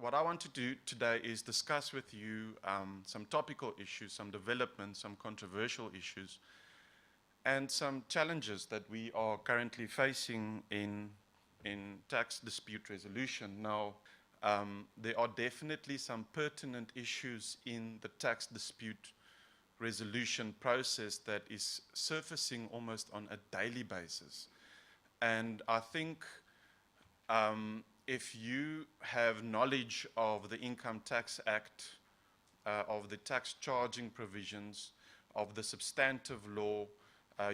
what I want to do today is discuss with you some topical issues, some developments, some controversial issues, and some challenges that we are currently facing in tax dispute resolution. Now, there are definitely some pertinent issues in the tax dispute resolution process that is surfacing almost on a daily basis. And I think if you have knowledge of the Income Tax Act, of the tax charging provisions, of the substantive law,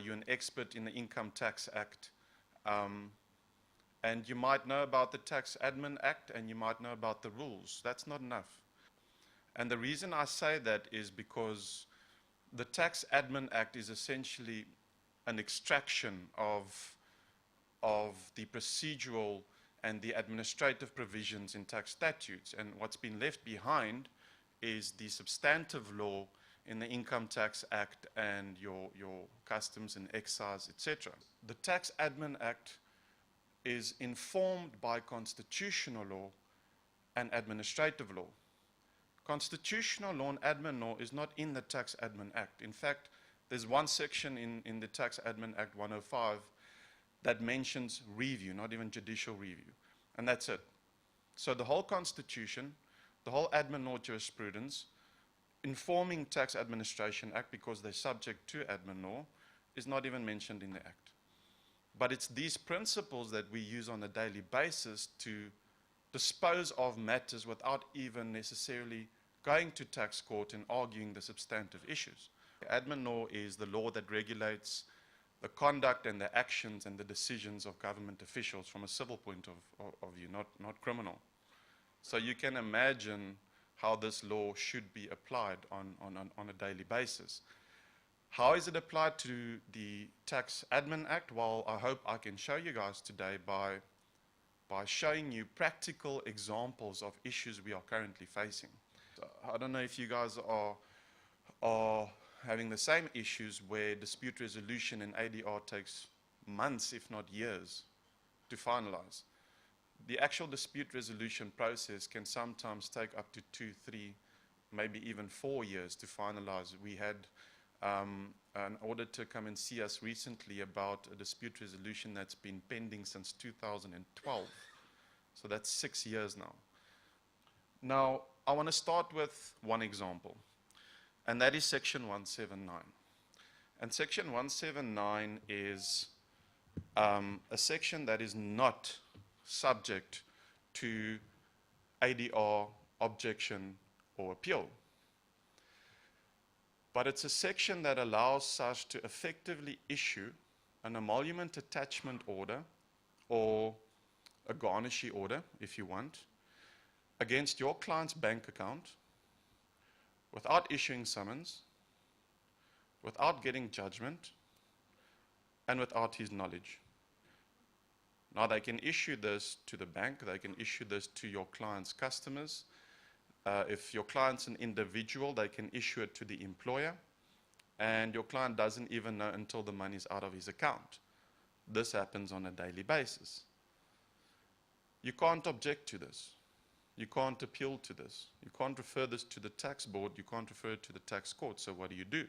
you're an expert in the Income Tax Act, and you might know about the Tax Admin Act and you might know about the rules. That's not enough. And the reason I say that is because the Tax Admin Act is essentially an extraction of the procedural and the administrative provisions in tax statutes. And what's been left behind is the substantive law in the Income Tax Act and your customs and excise, etc. The Tax Admin Act is informed by constitutional law and administrative law. Constitutional law and admin law is not in the Tax Admin Act. In fact, there's one section in the Tax Admin Act 105 that mentions review, not even judicial review. And that's it. So the whole Constitution, the whole admin law jurisprudence, informing Tax Administration Act, because they're subject to admin law, is not even mentioned in the Act. But it's these principles that we use on a daily basis to dispose of matters without even necessarily going to tax court and arguing the substantive issues. Admin law is the law that regulates the conduct and the actions and the decisions of government officials from a civil point of view, not criminal. So you can imagine how this law should be applied on a daily basis. How is it applied to the Tax Admin Act? Well, I hope I can show you guys today by showing you practical examples of issues we are currently facing. So I don't know if you guys are having the same issues where dispute resolution in ADR takes months, if not years, to finalize. The actual dispute resolution process can sometimes take up to 2, 3, maybe even 4 years to finalize. We had an auditor come and see us recently about a dispute resolution that's been pending since 2012. So that's 6 years now. Now, I want to start with one example, and that is Section 179. And Section 179 is a section that is not subject to ADR, objection, or appeal. But it's a section that allows us to effectively issue an emolument attachment order or a garnishee order, if you want, against your client's bank account without issuing summons, without getting judgment, and without his knowledge. Now, they can issue this to the bank, they can issue this to your client's customers. If your client's an individual, they can issue it to the employer, and your client doesn't even know until the money's out of his account. This happens on a daily basis. You can't object to this. You can't appeal to this. You can't refer this to the tax board. You can't refer it to the tax court. So what do?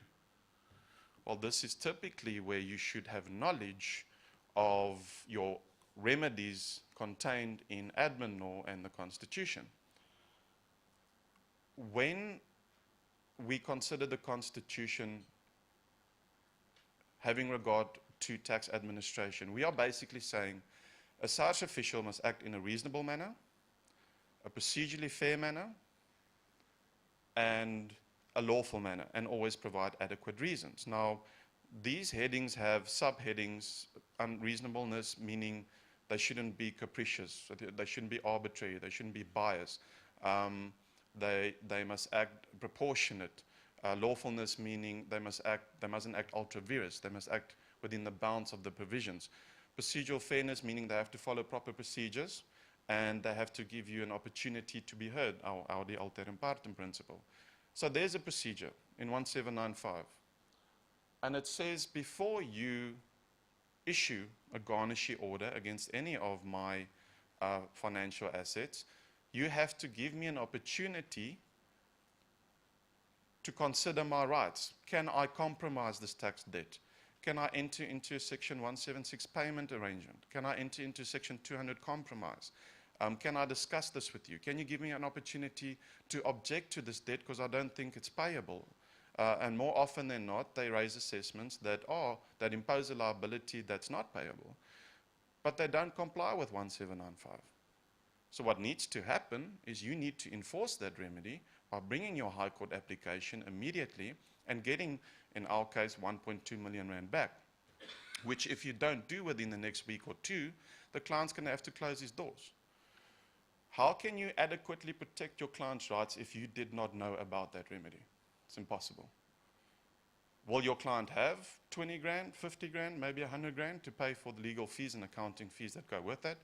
Well, this is typically where you should have knowledge of your remedies contained in admin law and the Constitution. When we consider the Constitution having regard to tax administration, we are basically saying a such official must act in a reasonable manner, a procedurally fair manner, and a lawful manner, and always provide adequate reasons. Now, these headings have subheadings: unreasonableness, meaning they shouldn't be capricious, they shouldn't be arbitrary, they shouldn't be biased. They must act proportionate. Lawfulness, meaning they mustn't act ultra vires, they must act within the bounds of the provisions. Procedural fairness, meaning they have to follow proper procedures, and they have to give you an opportunity to be heard, our de alteram partem principle. So there's a procedure in 1795. And it says, before you issue a garnishee order against any of my financial assets, You have to give me an opportunity to consider my rights. Can I compromise this tax debt? Can I enter into a Section 176 payment arrangement? Can I enter into Section 200 compromise? Can I discuss this with you? Can you give me an opportunity to object to this debt because I don't think it's payable? And more often than not, they raise assessments that impose a liability that's not payable, but they don't comply with 1795. So what needs to happen is you need to enforce that remedy by bringing your High Court application immediately and getting, in our case, 1.2 million rand back, which if you don't do within the next week or two, the client's going to have to close his doors. How can you adequately protect your client's rights if you did not know about that remedy? It's impossible. Will your client have 20 grand, 50 grand, maybe 100 grand to pay for the legal fees and accounting fees that go with that?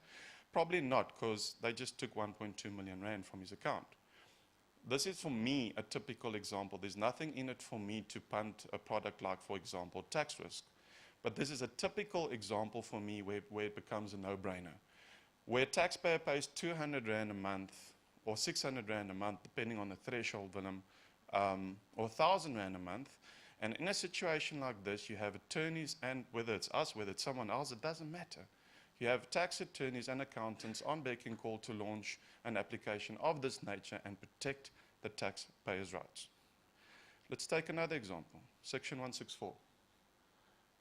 Probably not, because they just took 1.2 million rand from his account. This is, for me, a typical example. There's nothing in it for me to punt a product like, for example, tax risk. But this is a typical example for me where it becomes a no-brainer. Where a taxpayer pays 200 rand a month or 600 rand a month, depending on the threshold, Willem, or 1,000 rand a month, and in a situation like this, you have attorneys, and whether it's us, whether it's someone else, it doesn't matter. You have tax attorneys and accountants on beck and call to launch an application of this nature and protect the taxpayer's rights. Let's take another example, Section 164.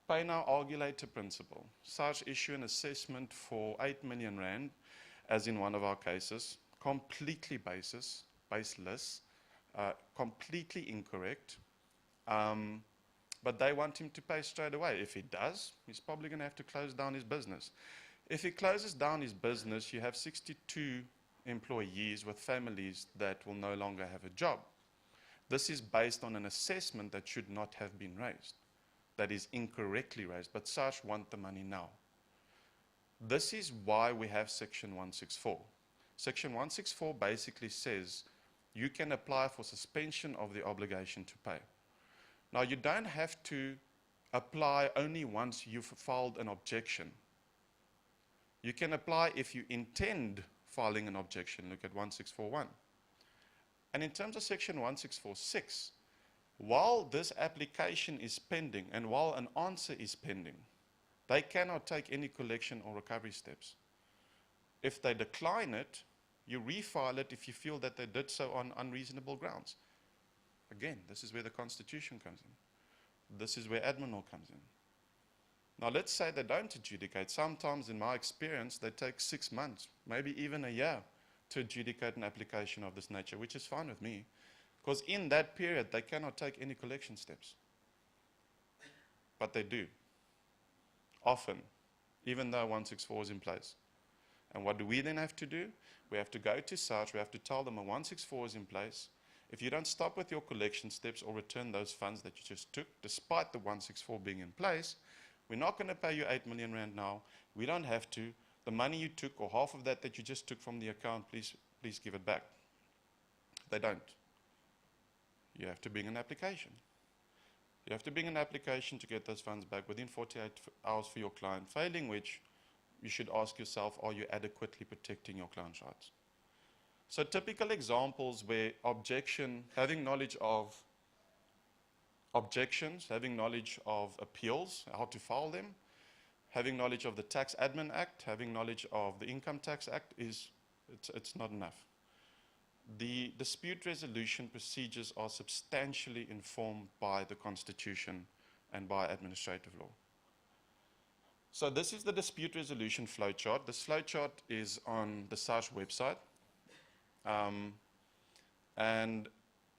Pay now, argue later principle. SARS issue an assessment for 8 million rand, as in one of our cases, completely baseless, completely incorrect, but they want him to pay straight away. If he does, he's probably going to have to close down his business. If he closes down his business, you have 62 employees with families that will no longer have a job. This is based on an assessment that should not have been raised, that is incorrectly raised, but SARS want the money now. This is why we have Section 164. Section 164 basically says you can apply for suspension of the obligation to pay. Now, you don't have to apply only once you've filed an objection. You can apply if you intend filing an objection. Look at 1641. And in terms of Section 1646, while this application is pending and while an answer is pending, they cannot take any collection or recovery steps. If they decline it, you refile it if you feel that they did so on unreasonable grounds. Again, this is where the Constitution comes in. This is where admin law comes in. Now, let's say they don't adjudicate. Sometimes, in my experience, they take 6 months, maybe even a year, to adjudicate an application of this nature, which is fine with me, because in that period, they cannot take any collection steps. But they do, often, even though 164 is in place. And what do we then have to do? We have to go to SARS, we have to tell them a 164 is in place. If you don't stop with your collection steps or return those funds that you just took, despite the 164 being in place, we're not going to pay you 8 million rand now. We don't have to. The money you took, or half of that you just took from the account, please give it back. They don't. You have to bring an application. You have to bring an application to get those funds back within 48 hours for your client, failing which you should ask yourself, are you adequately protecting your client's rights? So typical examples where having knowledge of objections, having knowledge of appeals, how to file them, having knowledge of the Tax Admin Act, having knowledge of the Income Tax Act, it's not enough. The dispute resolution procedures are substantially informed by the Constitution and by administrative law. So this is the dispute resolution flowchart. This flowchart is on the SARS website. And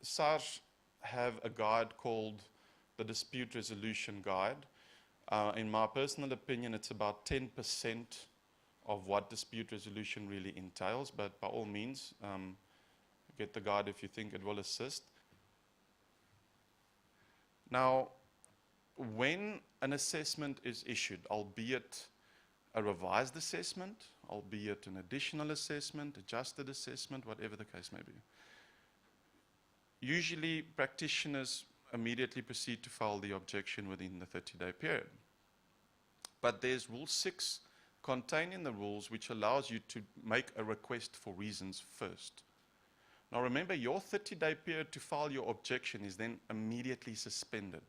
SARS have a guide called the Dispute Resolution Guide. In my personal opinion, it's about 10% of what dispute resolution really entails, but by all means, get the guide if you think it will assist. Now, when an assessment is issued, albeit a revised assessment, albeit an additional assessment, adjusted assessment, whatever the case may be, usually practitioners immediately proceed to file the objection within the 30-day period. But there's Rule 6 contained in the rules which allows you to make a request for reasons first. Now remember, your 30-day period to file your objection is then immediately suspended.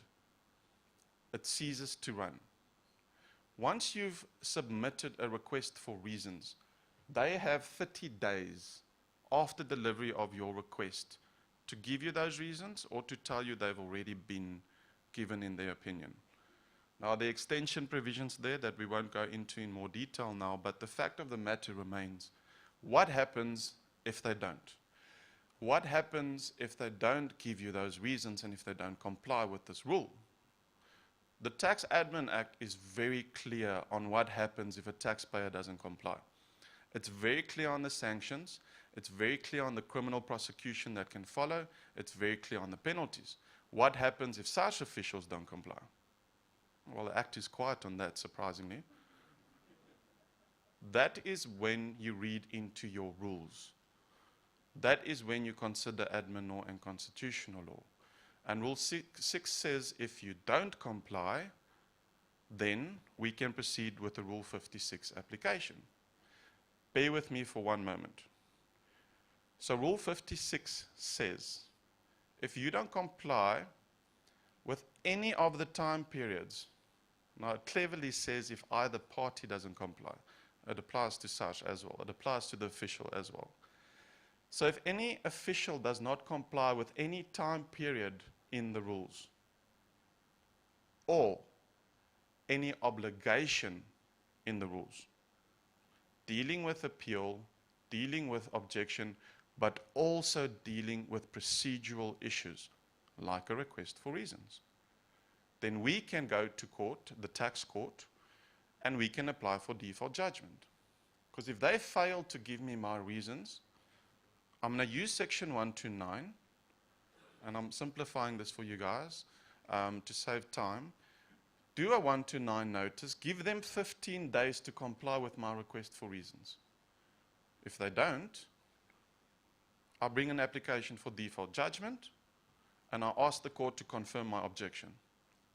It ceases to run. Once you've submitted a request for reasons, they have 30 days after delivery of your request to give you those reasons or to tell you they've already been given in their opinion. Now, the extension provisions there that we won't go into in more detail now, but the fact of the matter remains, what happens if they don't? What happens if they don't give you those reasons and if they don't comply with this rule? The Tax Admin Act is very clear on what happens if a taxpayer doesn't comply. It's very clear on the sanctions. It's very clear on the criminal prosecution that can follow. It's very clear on the penalties. What happens if SARS officials don't comply? Well, the Act is quiet on that, surprisingly. That is when you read into your rules. That is when you consider admin law and constitutional law. And Rule 6 says if you don't comply, then we can proceed with the Rule 56 application. Bear with me for one moment. So Rule 56 says, if you don't comply with any of the time periods, now it cleverly says if either party doesn't comply. It applies to such as well. It applies to the official as well. So if any official does not comply with any time period in the rules, or any obligation in the rules, dealing with appeal, dealing with objection, but also dealing with procedural issues, like a request for reasons, then we can go to court, the tax court, and we can apply for default judgment. Because if they fail to give me my reasons, I'm going to use Section 129, and I'm simplifying this for you guys to save time. Do a 129 notice, give them 15 days to comply with my request for reasons. If they don't, I bring an application for default judgment, and I ask the court to confirm my objection.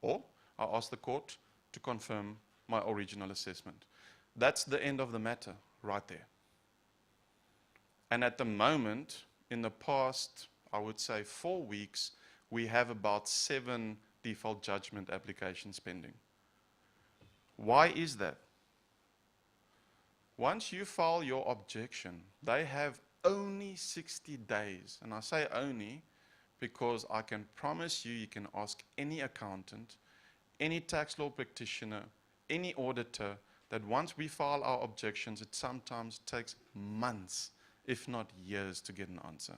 Or I ask the court to confirm my original assessment. That's the end of the matter right there. And at the moment, in the past, I would say 4 weeks, we have about 7 default judgment applications pending. Why is that? Once you file your objection, they have only 60 days. And I say only because I can promise you, you can ask any accountant, any tax law practitioner, any auditor, that once we file our objections, it sometimes takes months, if not years, to get an answer.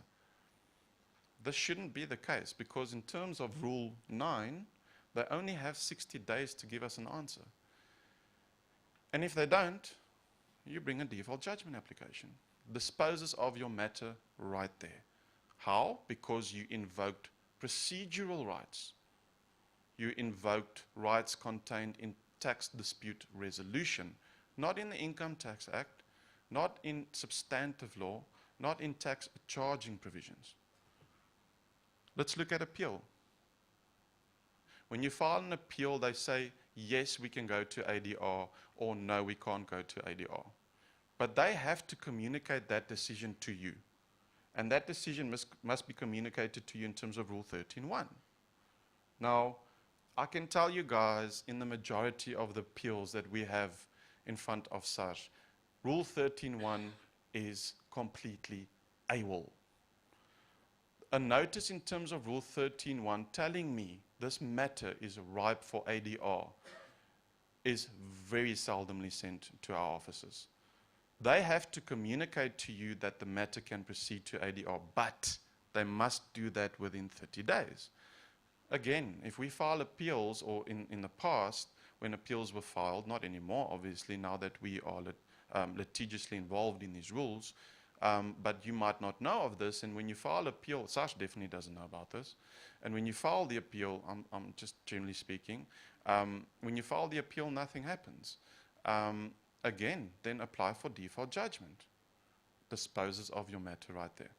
This shouldn't be the case, because in terms of Rule 9, they only have 60 days to give us an answer. And if they don't, you bring a default judgment application. Disposes of your matter right there. How? Because you invoked procedural rights. You invoked rights contained in tax dispute resolution, not in the Income Tax Act, not in substantive law, not in tax charging provisions. Let's look at appeal. When you file an appeal, they say, yes, we can go to ADR, or no, we can't go to ADR. But they have to communicate that decision to you. And that decision must be communicated to you in terms of Rule 13.1. Now, I can tell you guys, in the majority of the appeals that we have in front of SARS, Rule 13.1 is completely AWOL. A notice in terms of Rule 13.1 telling me this matter is ripe for ADR is very seldomly sent to our offices. They have to communicate to you that the matter can proceed to ADR, but they must do that within 30 days. Again, if we file appeals, or in the past, when appeals were filed, not anymore, obviously, now that we are litigiously involved in these rules, but you might not know of this, and when you file appeal, Sash definitely doesn't know about this, and when you file the appeal, I'm just generally speaking, when you file the appeal, nothing happens. Again, then apply for default judgment. Disposes of your matter right there.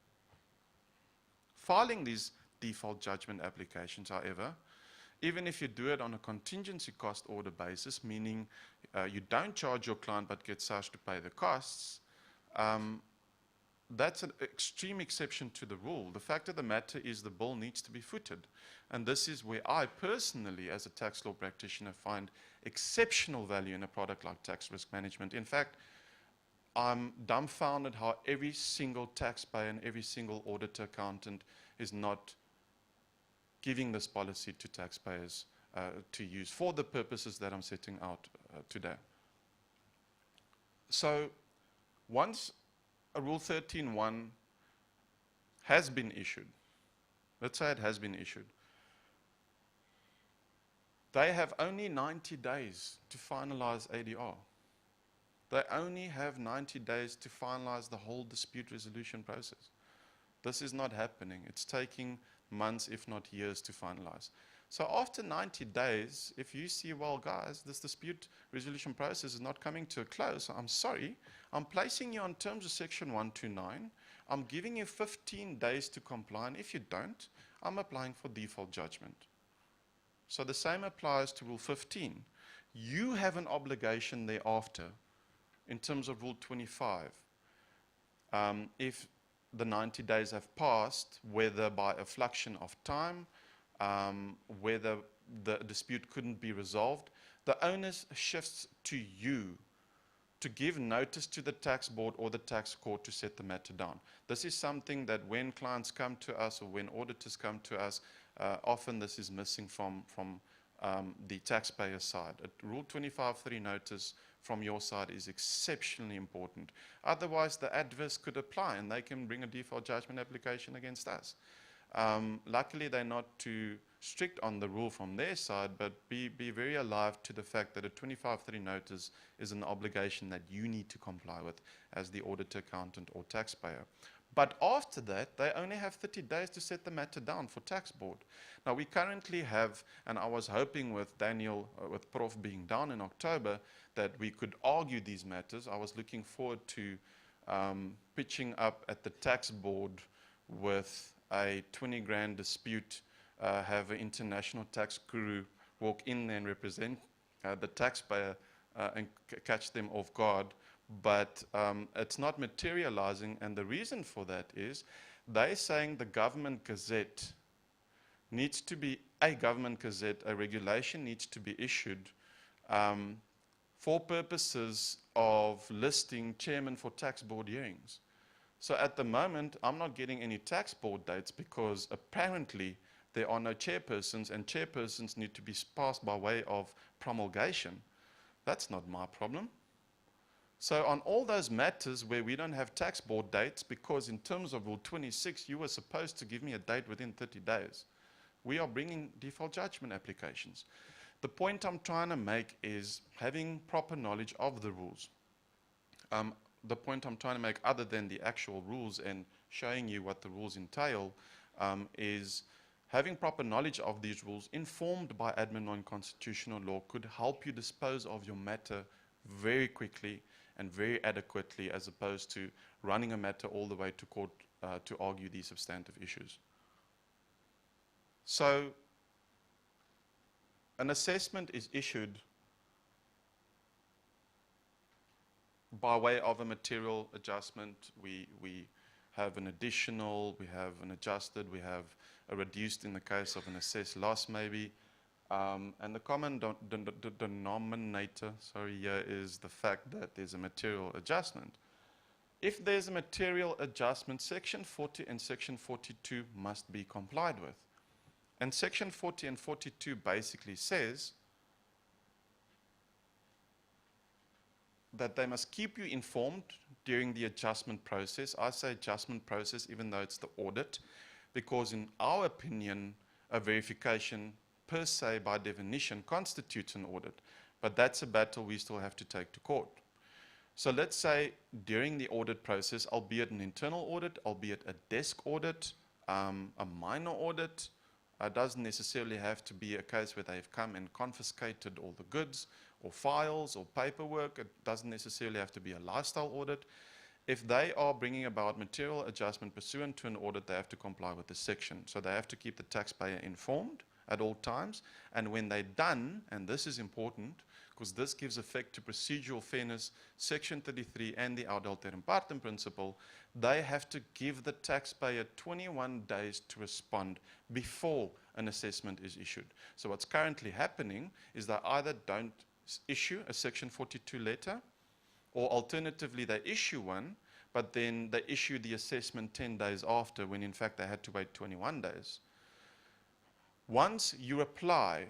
Filing these default judgment applications, however, Even if you do it on a contingency cost order basis, meaning you don't charge your client but get charged to pay the costs, that's an extreme exception to the rule. The fact of the matter is the bill needs to be footed. And this is where I personally, as a tax law practitioner, find exceptional value in a product like tax risk management. In fact, I'm dumbfounded how every single taxpayer and every single auditor accountant is not giving this policy to taxpayers to use for the purposes that I'm setting out today. So once a Rule 13.1 has been issued, let's say it has been issued, they have only 90 days to finalize ADR. They only have 90 days to finalize the whole dispute resolution process. This is not happening. It's taking months, if not years, to finalize. So after 90 days, if you see, well, guys, this dispute resolution process is not coming to a close, I'm sorry, I'm placing you on terms of Section 129. I'm giving you 15 days to comply, and if you don't, I'm applying for default judgment. So the same applies to Rule 15. You have an obligation thereafter in terms of Rule 25. If the 90 days have passed, whether by a fluxion of time, whether the dispute couldn't be resolved, the onus shifts to you to give notice to the tax board or the tax court to set the matter down. This is something that when clients come to us or when auditors come to us, often this is missing from the taxpayer side. A Rule 25.3 notice from your side is exceptionally important. Otherwise, the adverse could apply and they can bring a default judgment application against us. Luckily, they're not too strict on the rule from their side, but be very alive to the fact that a 25.3 notice is an obligation that you need to comply with as the auditor, accountant, or taxpayer. But after that, they only have 30 days to set the matter down for tax board. Now, we currently have, and I was hoping with Daniel, with Prof being down in October, that we could argue these matters. I was looking forward to pitching up at the tax board with a 20 grand dispute, have an international tax guru walk in there and represent the taxpayer and catch them off guard. But it's not materializing, and the reason for that is they're saying the government gazette needs to be a government gazette, a regulation needs to be issued for purposes of listing chairman for tax board hearings. So at the moment, I'm not getting any tax board dates because apparently there are no chairpersons, and chairpersons need to be passed by way of promulgation. That's not my problem. So on all those matters where we don't have tax board dates, because in terms of Rule 26, you were supposed to give me a date within 30 days, we are bringing default judgment applications. The point I'm trying to make is having proper knowledge of the rules. The point I'm trying to make, other than the actual rules and showing you what the rules entail, is having proper knowledge of these rules informed by admin non-constitutional law could help you dispose of your matter very quickly and very adequately, as opposed to running a matter all the way to court to argue these substantive issues. So an assessment is issued by way of a material adjustment. We have an additional, we have an adjusted, we have a reduced in the case of an assessed loss maybe. And the common denominator, here is the fact that there's a material adjustment. If there's a material adjustment, Section 40 and Section 42 must be complied with. And Section 40 and 42 basically says that they must keep you informed during the adjustment process. I say adjustment process even though it's the audit, because in our opinion, a verification per se, by definition, constitutes an audit. But that's a battle we still have to take to court. So let's say during the audit process, albeit an internal audit, albeit a desk audit, a minor audit, doesn't necessarily have to be a case where they've come and confiscated all the goods or files or paperwork. It doesn't necessarily have to be a lifestyle audit. If they are bringing about material adjustment pursuant to an audit, they have to comply with the section. So they have to keep the taxpayer informed at all times. And when they're done, and this is important, because this gives effect to procedural fairness, Section 33 and the ad alteram partem principle, they have to give the taxpayer 21 days to respond before an assessment is issued. So what's currently happening is they either don't issue a Section 42 letter, or alternatively they issue one, but then they issue the assessment 10 days after, when in fact they had to wait 21 days. Once you apply,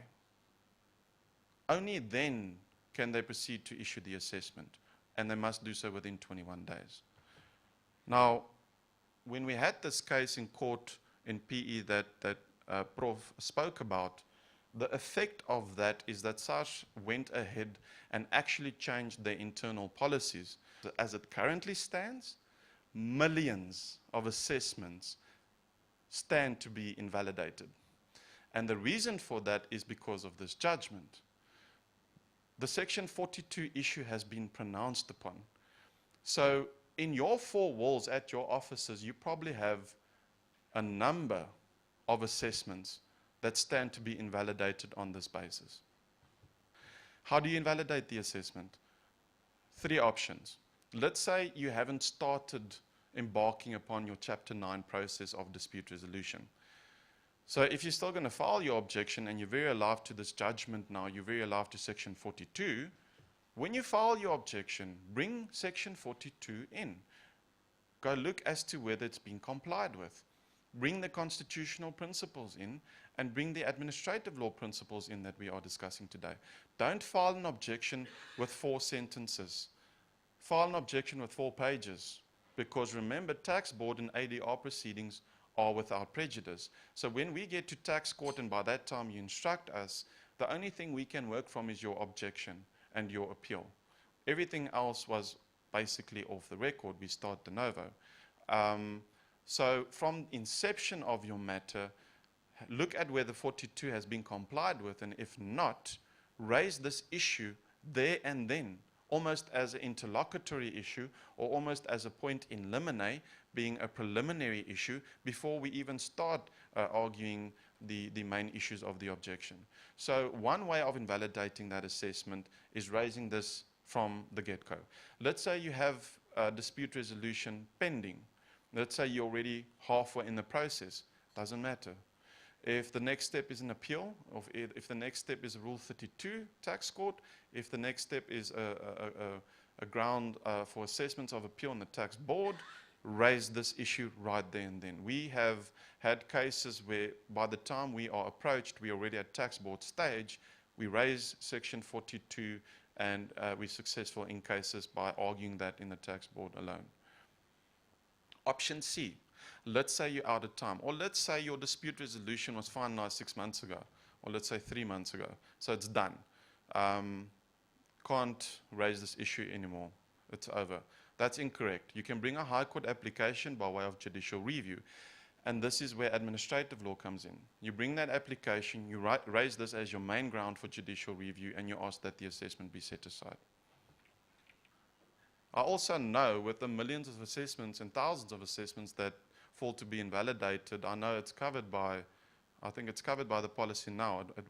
only then can they proceed to issue the assessment, and they must do so within 21 days. Now, when we had this case in court in PE that Prof spoke about, the effect of that is that SARS went ahead and actually changed their internal policies. As it currently stands, millions of assessments stand to be invalidated. And the reason for that is because of this judgment. The Section 42 issue has been pronounced upon. So in your four walls at your offices, you probably have a number of assessments that stand to be invalidated on this basis. How do you invalidate the assessment? 3 options. Let's say you haven't started embarking upon your Chapter 9 process of dispute resolution. So if you're still going to file your objection and you're very alive to this judgment now, you're very alive to Section 42, when you file your objection, bring Section 42 in. Go look as to whether it's been complied with. Bring the constitutional principles in, and bring the administrative law principles in that we are discussing today. Don't file an objection with 4 sentences. File an objection with 4 pages. Because remember, tax board and ADR proceedings are without prejudice. So when we get to tax court and by that time you instruct us, the only thing we can work from is your objection and your appeal. Everything else was basically off the record. We start de novo. So from inception of your matter, look at whether 42 has been complied with, and if not, raise this issue there and then, almost as an interlocutory issue or almost as a point in limine, being a preliminary issue before we even start arguing the main issues of the objection. So one way of invalidating that assessment is raising this from the get-go. Let's say you have a dispute resolution pending. Let's say you're already halfway in the process. Doesn't matter. If the next step is an appeal, or if the next step is a Rule 32 tax court, if the next step is a ground for assessments of appeal on the tax board, raise this issue right there and then. We have had cases where by the time we are approached, we are already at tax board stage, we raise Section 42 and we're successful in cases by arguing that in the tax board alone. Option C. Let's say you're out of time, or let's say your dispute resolution was finalized 6 months ago, or let's say 3 months ago, so it's done. Can't raise this issue anymore. It's over. That's incorrect. You can bring a High Court application by way of judicial review, and this is where administrative law comes in. You bring that application, you raise this as your main ground for judicial review, and you ask that the assessment be set aside. I also know with the millions of assessments and thousands of assessments that fall to be invalidated, I know it's covered by, I think it's covered by the policy now. It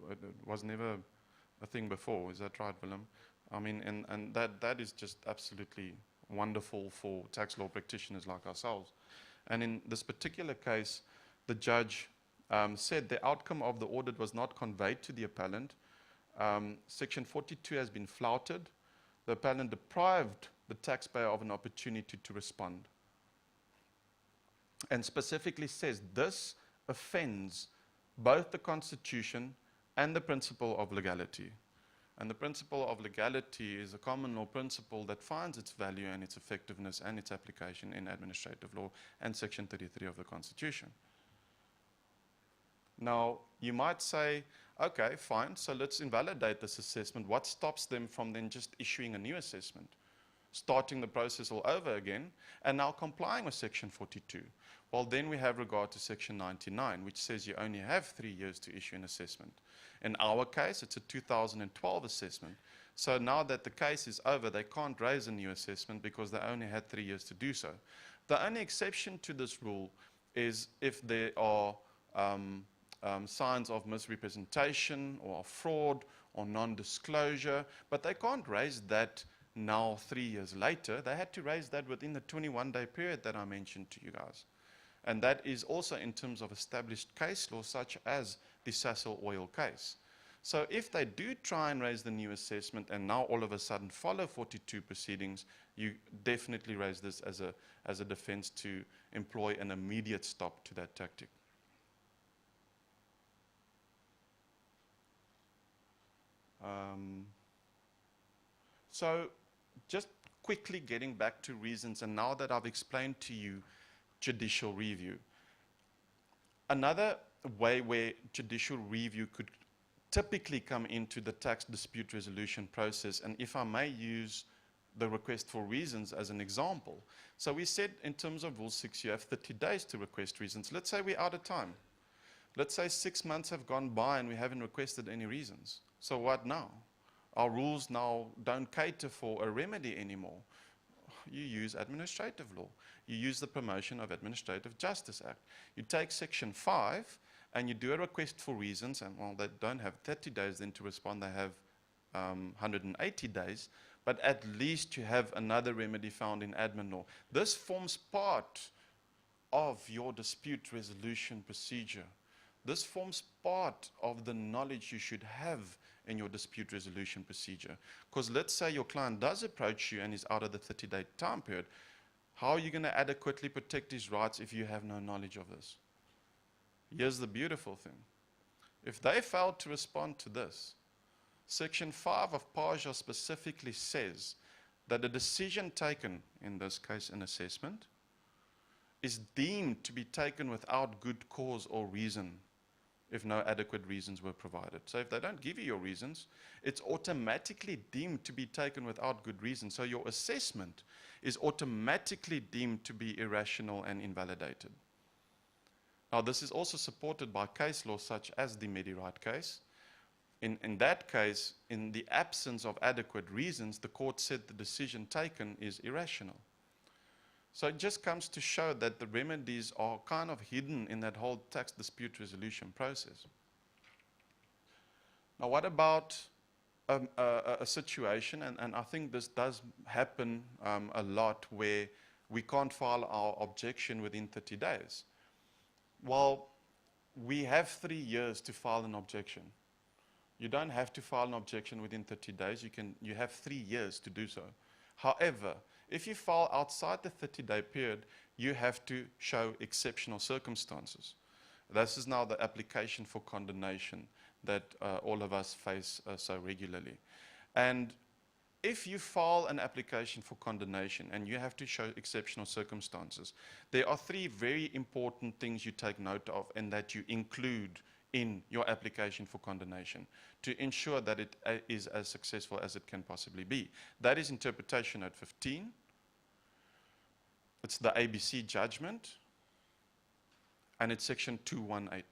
was never a thing before. Is that right, Willem? I mean, and that is just absolutely wonderful for tax law practitioners like ourselves. And in this particular case, the judge said the outcome of the audit was not conveyed to the appellant. Section 42 has been flouted. The appellant deprived the taxpayer of an opportunity to respond. And specifically says this offends both the Constitution and the principle of legality. And the principle of legality is a common law principle that finds its value and its effectiveness and its application in administrative law and Section 33 of the Constitution. Now, you might say, okay, fine, so let's invalidate this assessment. What stops them from then just issuing a new assessment, starting the process all over again, and now complying with Section 42? Well, then we have regard to Section 99, which says you only have 3 years to issue an assessment. In our case, it's a 2012 assessment. So now that the case is over, they can't raise a new assessment because they only had 3 years to do so. The only exception to this rule is if there are signs of misrepresentation or of fraud or non-disclosure, but they can't raise that now 3 years later. They had to raise that within the 21-day period that I mentioned to you guys. And that is also in terms of established case law, such as the Sasol oil case. So if they do try and raise the new assessment and now all of a sudden follow 42 proceedings, you definitely raise this as a defense to employ an immediate stop to that tactic. So just quickly getting back to reasons, and now that I've explained to you judicial review, another way where judicial review could typically come into the tax dispute resolution process, and if I may use the request for reasons as an example. So we said in terms of Rule 6, you have 30 days to request reasons. Let's say we're out of time. Let's say 6 months have gone by and we haven't requested any reasons. So what now? Our rules now don't cater for a remedy anymore. You use administrative law. You use the Promotion of Administrative Justice Act. You take Section 5 and you do a request for reasons, and well, they don't have 30 days then to respond, they have 180 days, but at least you have another remedy found in admin law. This forms part of your dispute resolution procedure. This forms part of the knowledge you should have in your dispute resolution procedure. Because let's say your client does approach you and is out of the 30-day time period. How are you going to adequately protect his rights if you have no knowledge of this? Here's the beautiful thing. If they fail to respond to this, Section 5 of PAJA specifically says that a decision taken, in this case an assessment, is deemed to be taken without good cause or reason if no adequate reasons were provided. So if they don't give you your reasons, it's automatically deemed to be taken without good reason. So your assessment is automatically deemed to be irrational and invalidated. Now, this is also supported by case law such as the Medirite case. In that case, in the absence of adequate reasons, the court said the decision taken is irrational. So it just comes to show that the remedies are kind of hidden in that whole tax dispute resolution process. Now, what about a situation, and I think this does happen a lot, where we can't file our objection within 30 days? Well, we have 3 years to file an objection. You don't have to file an objection within 30 days. You have 3 years to do so. However, if you file outside the 30-day period, you have to show exceptional circumstances. This is now the application for condemnation that all of us face so regularly. And if you file an application for condemnation and you have to show exceptional circumstances, there are 3 very important things you take note of and that you include in your application for condemnation to ensure that it is as successful as it can possibly be. That is Interpretation Note 15. It's the ABC judgment, and it's Section 218.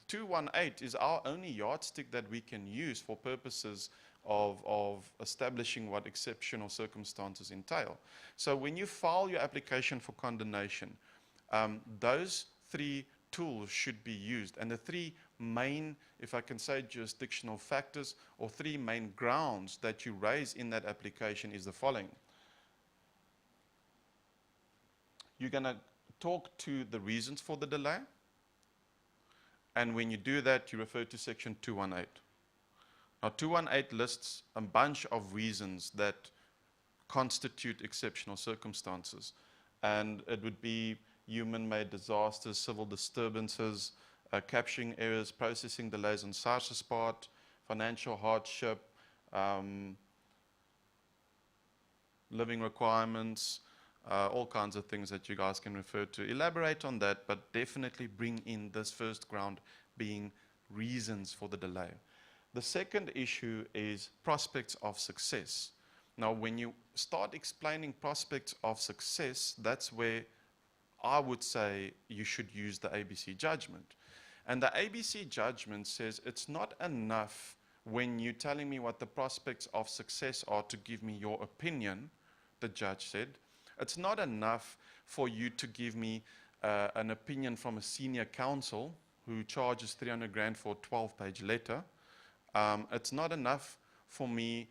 218 is our only yardstick that we can use for purposes of establishing what exceptional circumstances entail. So when you file your application for condemnation, those 3 tools should be used. And the 3 main, if I can say, jurisdictional factors or 3 main grounds that you raise in that application is the following. You're going to talk to the reasons for the delay. And when you do that, you refer to Section 218. Now, 218 lists a bunch of reasons that constitute exceptional circumstances. And it would be human-made disasters, civil disturbances, capturing errors, processing delays on SARS's part, financial hardship, living requirements, all kinds of things that you guys can refer to. Elaborate on that, but definitely bring in this first ground being reasons for the delay. The second issue is prospects of success. Now, when you start explaining prospects of success, that's where I would say you should use the ABC judgment. And the ABC judgment says it's not enough when you're telling me what the prospects of success are to give me your opinion, the judge said. It's not enough for you to give me an opinion from a senior counsel who charges 300 grand for a 12-page letter. It's not enough for me.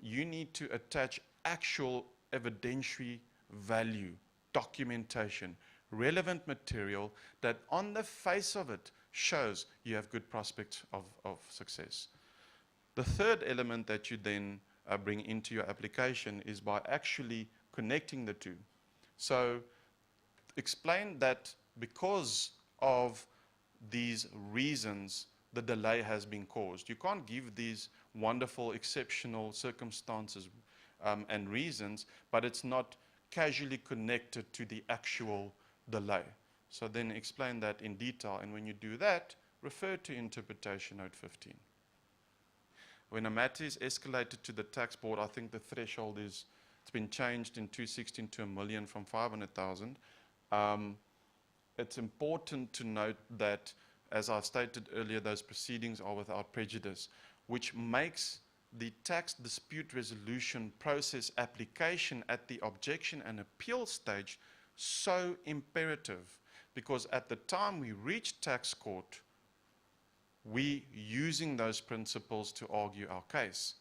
You need to attach actual evidentiary value, documentation, relevant material that on the face of it shows you have good prospects of success. The third element that you then bring into your application is by actually connecting the two. So explain that because of these reasons, the delay has been caused. You can't give these wonderful, exceptional circumstances and reasons, but it's not casually connected to the actual delay. So then explain that in detail, and when you do that, refer to Interpretation Note 15. When a matter is escalated to the tax board, I think the threshold is, it's been changed in 2016 to $1 million from 500,000. It's important to note that, as I stated earlier, those proceedings are without prejudice, which makes the tax dispute resolution process application at the objection and appeal stage so imperative, because at the time we reach tax court, we using those principles to argue our case.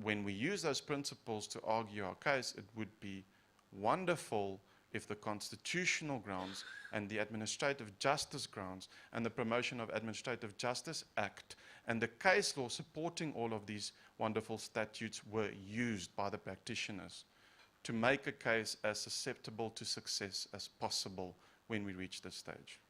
When we use those principles to argue our case, it would be wonderful if the constitutional grounds and the administrative justice grounds and the Promotion of Administrative Justice Act and the case law supporting all of these wonderful statutes were used by the practitioners to make a case as susceptible to success as possible when we reach this stage.